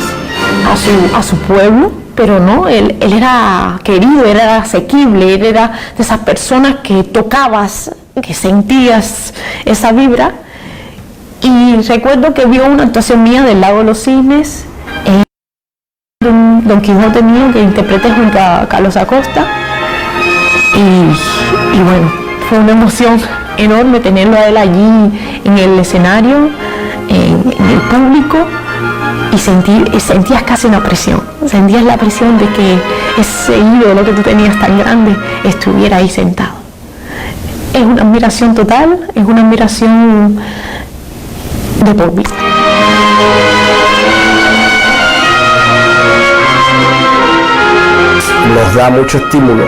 a su pueblo, pero no, él era querido, era asequible, él era de esas personas que tocabas, que sentías esa vibra. Y recuerdo que vio una actuación mía del Lago de los Cisnes, Don Quijote mío, que interpreté junto a Carlos Acosta, y bueno, fue una emoción enorme tenerlo a él allí en el escenario, en el público, y sentías casi una presión, sentías la presión de que ese ídolo que tú tenías tan grande estuviera ahí sentado. Es una admiración total, es una admiración de por vida. Nos da mucho estímulo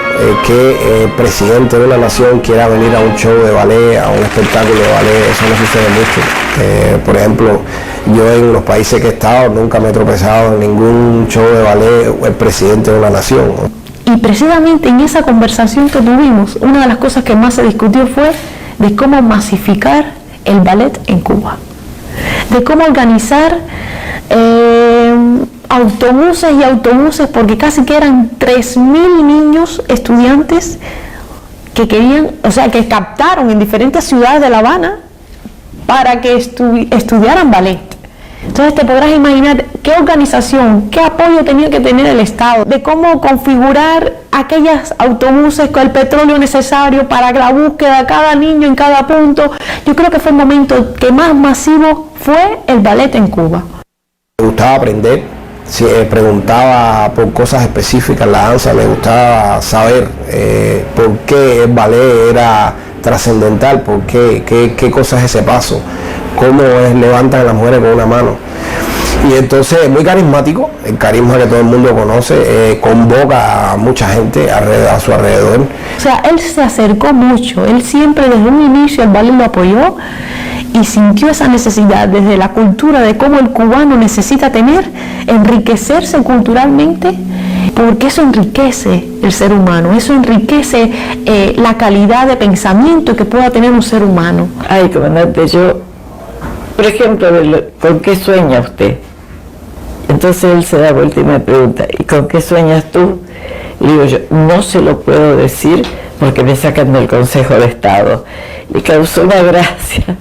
que el presidente de una nación quiera venir a un show de ballet, a un espectáculo de ballet. Eso no sucede mucho. Por ejemplo, yo en los países que he estado nunca me he tropezado en ningún show de ballet o el presidente de una nación. Y precisamente en esa conversación que tuvimos, una de las cosas que más se discutió fue de cómo masificar el ballet en Cuba, de cómo organizar autobuses y autobuses, porque casi que eran 3.000 niños estudiantes que querían, o sea, que captaron en diferentes ciudades de La Habana para que estudiaran ballet. Entonces te podrás imaginar qué organización, qué apoyo tenía que tener el Estado, de cómo configurar aquellos autobuses con el petróleo necesario para la búsqueda de cada niño en cada punto. Yo creo que fue el momento que más masivo fue el ballet en Cuba. Me gustaba aprender. Si preguntaba por cosas específicas en la danza, me gustaba saber por qué el ballet era trascendental, por qué cosa es ese paso, cómo levantan a las mujeres con una mano. Y entonces es muy carismático, el carisma que todo el mundo conoce, convoca a mucha gente a su alrededor. O sea, él se acercó mucho, él siempre desde un inicio el ballet lo apoyó y sintió esa necesidad desde la cultura de cómo el cubano necesita enriquecerse culturalmente, porque eso enriquece el ser humano, eso enriquece la calidad de pensamiento que pueda tener un ser humano. Ay, comandante, yo, por ejemplo, ¿con qué sueña usted? Entonces él se da vuelta y me pregunta, ¿y con qué sueñas tú? Y digo yo, no se lo puedo decir porque me sacan del Consejo de Estado. Le causó una gracia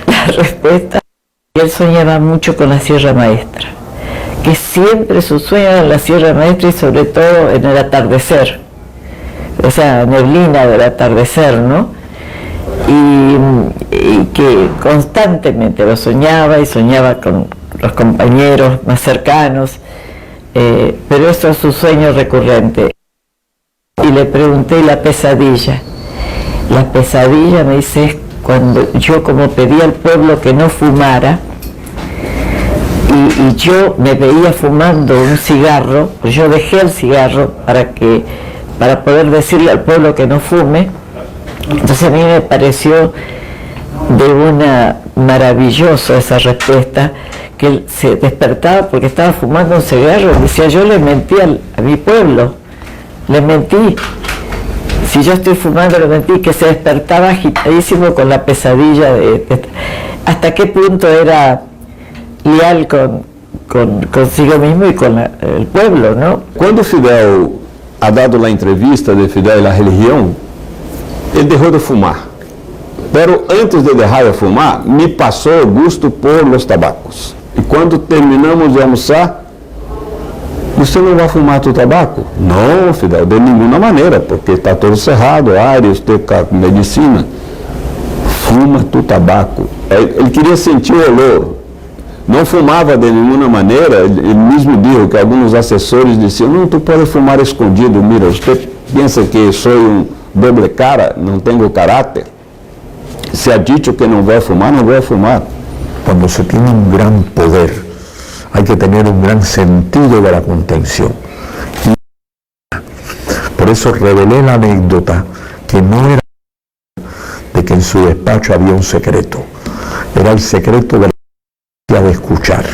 la respuesta. Él soñaba mucho con la Sierra Maestra, que siempre su sueño era la Sierra Maestra y sobre todo en el atardecer, o sea, neblina del atardecer, ¿no? Y que constantemente lo soñaba y soñaba con los compañeros más cercanos, pero eso es su sueño recurrente. Y le pregunté la pesadilla. La pesadilla, me dice, es cuando yo como pedí al pueblo que no fumara, y yo me veía fumando un cigarro, pues yo dejé el cigarro para poder decirle al pueblo que no fume. Entonces a mí me pareció de una maravillosa esa respuesta, que él se despertaba porque estaba fumando un cigarro y decía, yo le mentí a mi pueblo, le mentí, si yo estoy fumando, lo mentí, que se despertaba agitadísimo con la pesadilla de hasta qué punto era leal consigo mismo y con el pueblo, ¿no? Quando Fidel ha dado a entrevista de Fidel e a religião, ele deixou de fumar. Pero antes de deixar de fumar, me passou o gosto por los tabacos. E quando terminamos de almoçar, você não vai fumar tu tabaco? Não, Fidel, de nenhuma maneira, porque está todo cerrado, áreas, tem medicina. Fuma tu tabaco. Ele queria sentir o olor. Não fumava de nenhuma maneira. Ele mesmo disse que alguns assessores diziam, não, tu pode fumar escondido. Mira, você pensa que sou doble cara, não tenho caráter? Se ha dicho que não vai fumar, não vai fumar. Cuando se tiene un gran poder, hay que tener un gran sentido de la contención. Por eso revelé la anécdota que no era de que en su despacho había un secreto. Era el secreto de la capacidad de escuchar,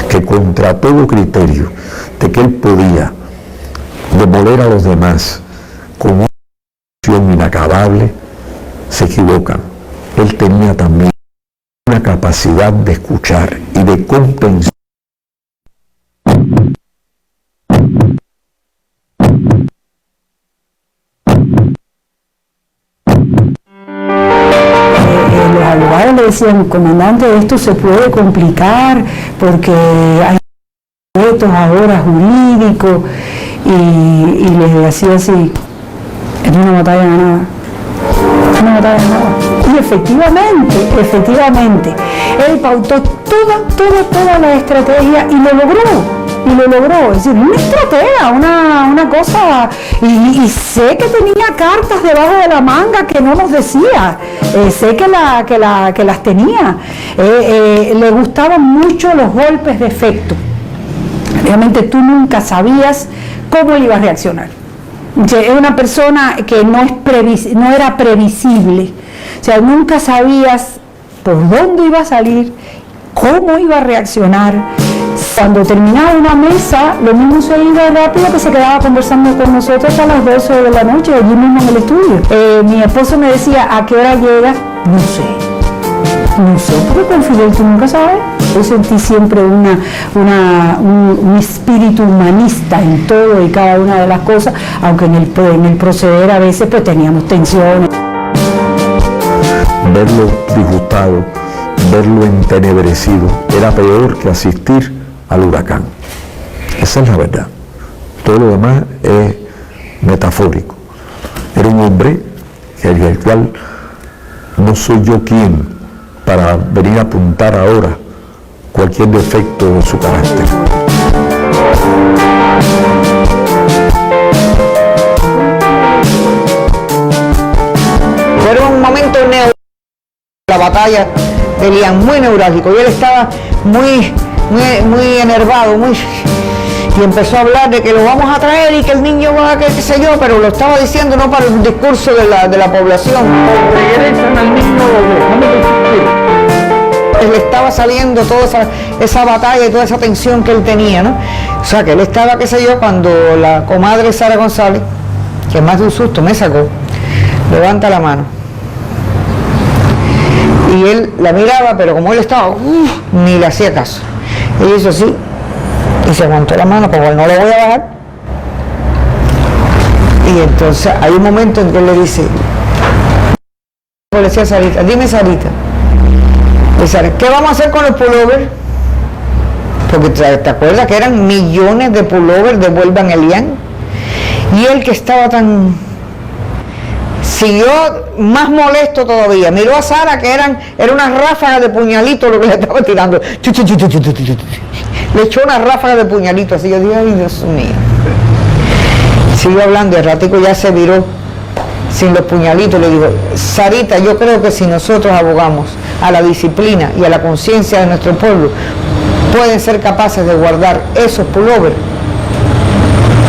que contra todo criterio de que él podía demoler a los demás con una acción inacabable, se equivocan. Él tenía también una capacidad de escuchar y de compensar. Los abogados le decían, comandante, esto se puede complicar porque hay retos ahora jurídicos, y les decía así, es una batalla ganada. Una batalla ganada. Y efectivamente, él pautó toda la estrategia y lo logró, es decir, una estratega, una cosa, y sé que tenía cartas debajo de la manga que no nos decía, sé que las tenía, le gustaban mucho los golpes de efecto, realmente tú nunca sabías cómo él iba a reaccionar. Es una persona que no era previsible, o sea, nunca sabías por dónde iba a salir, cómo iba a reaccionar. Cuando terminaba una mesa, lo mismo se iba rápido, que se quedaba conversando con nosotros hasta las 12 de la noche, allí mismo en el estudio. Mi esposo me decía, ¿a qué hora llega? No sé, porque con Fidel tú nunca sabes. Yo sentí siempre un espíritu humanista en todo y cada una de las cosas, aunque en el proceder a veces pues teníamos tensiones. Verlo disgustado, verlo entenebrecido, era peor que asistir al huracán. Esa es la verdad. Todo lo demás es metafórico. Era un hombre el cual no soy yo quien para venir a apuntar ahora cualquier defecto de su carácter. Fueron un momento la batalla de Lian, muy neurálgico, y él estaba muy enervado, y empezó a hablar de que lo vamos a traer y que el niño va, qué sé yo, pero lo estaba diciendo no para el discurso de la población. Regresan al mismo le estaba saliendo toda esa batalla y toda esa tensión que él tenía, ¿no? O sea, que él estaba, qué sé yo, cuando la comadre Sara González, que más de un susto me sacó, levanta la mano. Y él la miraba, pero como él estaba, ni le hacía caso. Ella hizo así, y se aguantó la mano, como él no lo voy a bajar. Y entonces hay un momento en que él le dice, le decía a Sarita, dime Sarita, ¿qué vamos a hacer con el pullover? Porque te acuerdas que eran millones de pullovers de Vuelvan Elian. Y él, que estaba tan... siguió más molesto todavía. Miró a Sara, que era una ráfaga de puñalito lo que le estaba tirando. Le echó una ráfaga de puñalito así. Yo dije, ay, Dios mío. Siguió hablando, el ratico ya se viró sin los puñalitos. Le digo, Sarita, yo creo que si nosotros abogamos a la disciplina y a la conciencia de nuestro pueblo, pueden ser capaces de guardar esos pullovers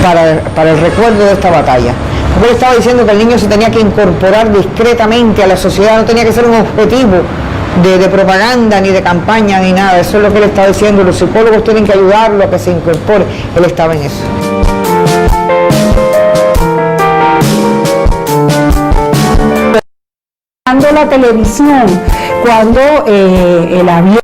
para el recuerdo de esta batalla. Porque él estaba diciendo que el niño se tenía que incorporar discretamente a la sociedad, no tenía que ser un objetivo de propaganda, ni de campaña, ni nada. Eso es lo que él estaba diciendo. Los psicólogos tienen que ayudarlo a que se incorpore. Él estaba en eso. mirando la televisión, cuando el avión,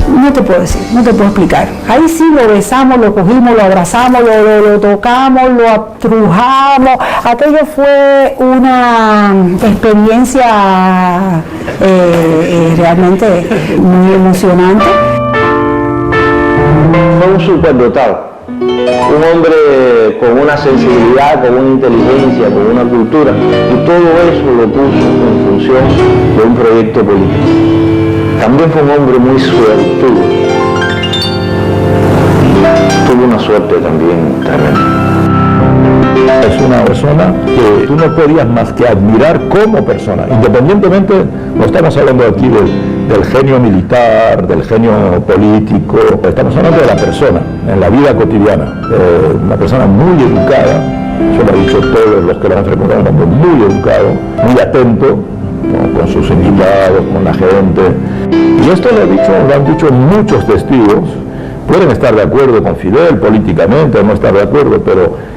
no te puedo decir, no te puedo explicar. Ahí sí lo besamos, lo cogimos, lo abrazamos, lo tocamos, lo atrujamos. Aquello fue una experiencia realmente muy emocionante. Fue un superdotado, un hombre con una sensibilidad, con una inteligencia, con una cultura, y todo eso lo puso en función de un proyecto político. También fue un hombre muy suertudo. Tuvo una suerte también tremenda. Es una persona que tú no podías más que admirar como persona, independientemente, no estamos hablando aquí del genio militar, del genio político, estamos hablando de la persona, en la vida cotidiana, una persona muy educada, eso lo han dicho todos los que lo han frecuentado, un hombre muy educado, muy atento, con sus invitados, con la gente, y esto lo han dicho muchos testigos. Pueden estar de acuerdo con Fidel políticamente o no estar de acuerdo, pero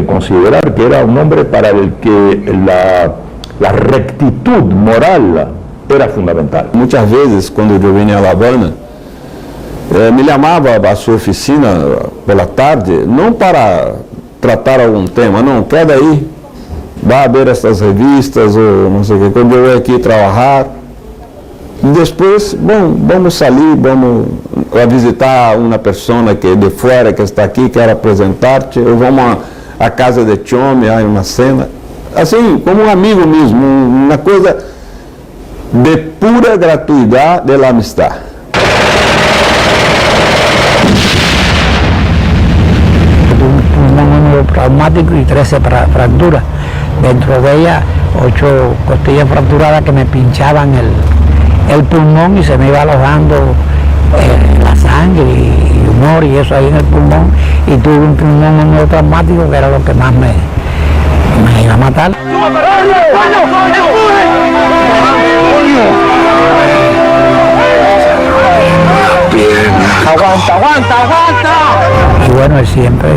considerar que era un hombre para el que la rectitud moral era fundamental. Muchas veces cuando yo venía a La Habana, me llamaba a su oficina por la tarde, no para tratar algún tema, no, queda ahí, va a ver estas revistas o no sé qué, cuando yo voy aquí a trabajar. Después, bueno, vamos a salir, vamos a visitar a una persona que de fuera que está aquí, quiere presentarte, o vamos a casa de Chome, hay una cena. Así, como un amigo mismo, una cosa de pura gratuidad de la amistad. Un pulmón traumático y 13 fracturas. Dentro de ellas 8 costillas fracturadas que me pinchaban el pulmón y se me iba alojando la sangre y humor y eso ahí en el pulmón, y tuve un pulmón traumático que era lo que más me iba a matar. Aguanta. Y bueno, él siempre,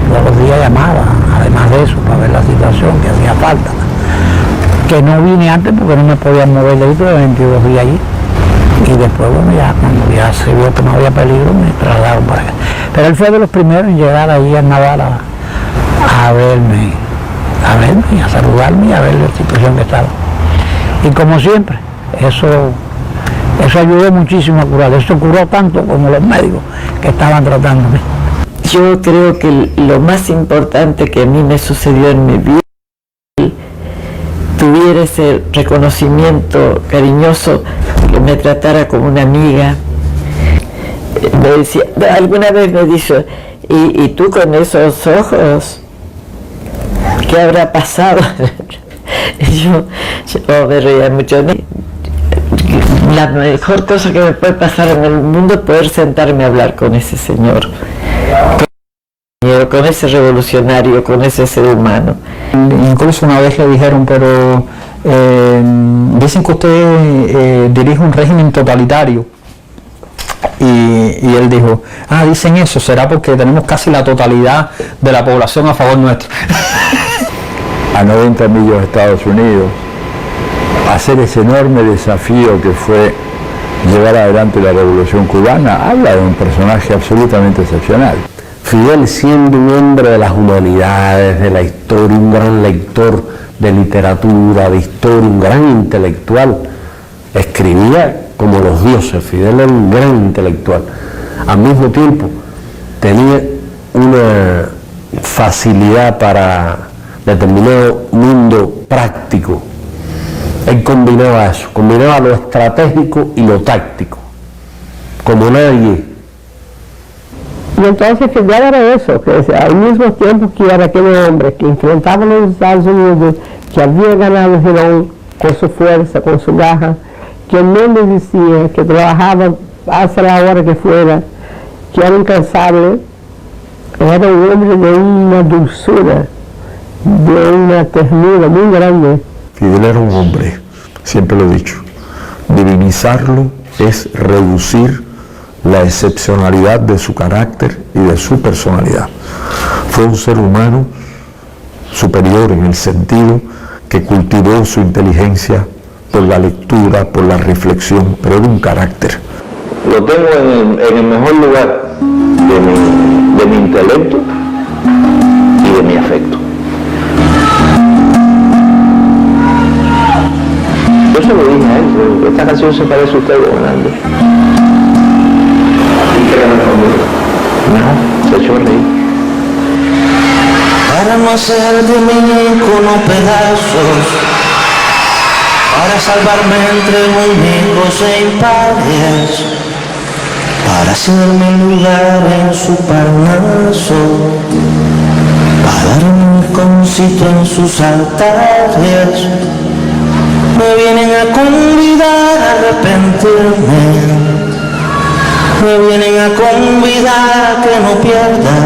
todos los días llamaba, además de eso, para ver la situación que hacía falta. Que no vine antes porque no me podía mover de ahí, tuve 22 días allí. Y después, bueno, ya cuando ya se vio que no había peligro, me trasladaron para acá. Pero él fue de los primeros en llegar ahí a Naval a verme y a saludarme y a ver la situación que estaba. Y como siempre, eso ayudó muchísimo a curar. Eso curó tanto como los médicos que estaban tratándome. Yo creo que lo más importante que a mí me sucedió en mi vida, tuviera ese reconocimiento cariñoso, que me tratara como una amiga. Me decía, alguna vez me dijo, ¿y tú con esos ojos? ¿Qué habrá pasado? yo me reía mucho. La mejor cosa que me puede pasar en el mundo es poder sentarme a hablar con ese señor, con ese revolucionario, con ese ser humano. Incluso una vez le dijeron, pero dicen que usted dirige un régimen totalitario. Y él dijo, dicen eso, será porque tenemos casi la totalidad de la población a favor nuestro. A 90 millas de Estados Unidos, hacer ese enorme desafío que fue llevar adelante la Revolución Cubana, habla de un personaje absolutamente excepcional. Fidel, siendo un hombre de las humanidades, de la historia, un gran lector de literatura, de historia, un gran intelectual, escribía como los dioses. Fidel era un gran intelectual. Al mismo tiempo, tenía una facilidad para determinado mundo práctico. Él combinaba eso, combinaba lo estratégico y lo táctico, como nadie. Y entonces Fidel era eso, que al mismo tiempo que era aquel hombre que enfrentaba a los Estados Unidos, que había ganado el Girón con su fuerza, con su garra, que no desistía, que trabajaba hasta la hora que fuera, que era incansable, era un hombre de una dulzura, de una ternura muy grande. Fidel era un hombre, siempre lo he dicho, divinizarlo es reducir la excepcionalidad de su carácter y de su personalidad. Fue un ser humano superior en el sentido que cultivó su inteligencia por la lectura, por la reflexión, pero era un carácter. Lo tengo en el mejor lugar de mi intelecto y de mi afecto. Yo se lo dije a él, esta canción se parece a usted, gobernante. ¿Y qué le respondió? No, se echó a reír. Para no hacer de mí con pedazos, para salvarme entre muñecos e impares, para hacerme lugar en su parnaso, para darme un concito en sus altares. Me vienen a convidar a arrepentirme, me vienen a convidar a que no pierda,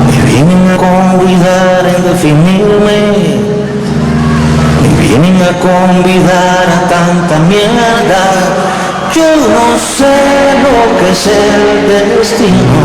me vienen a convidar a definirme, me vienen a convidar a tanta mierda. Yo no sé lo que es el destino,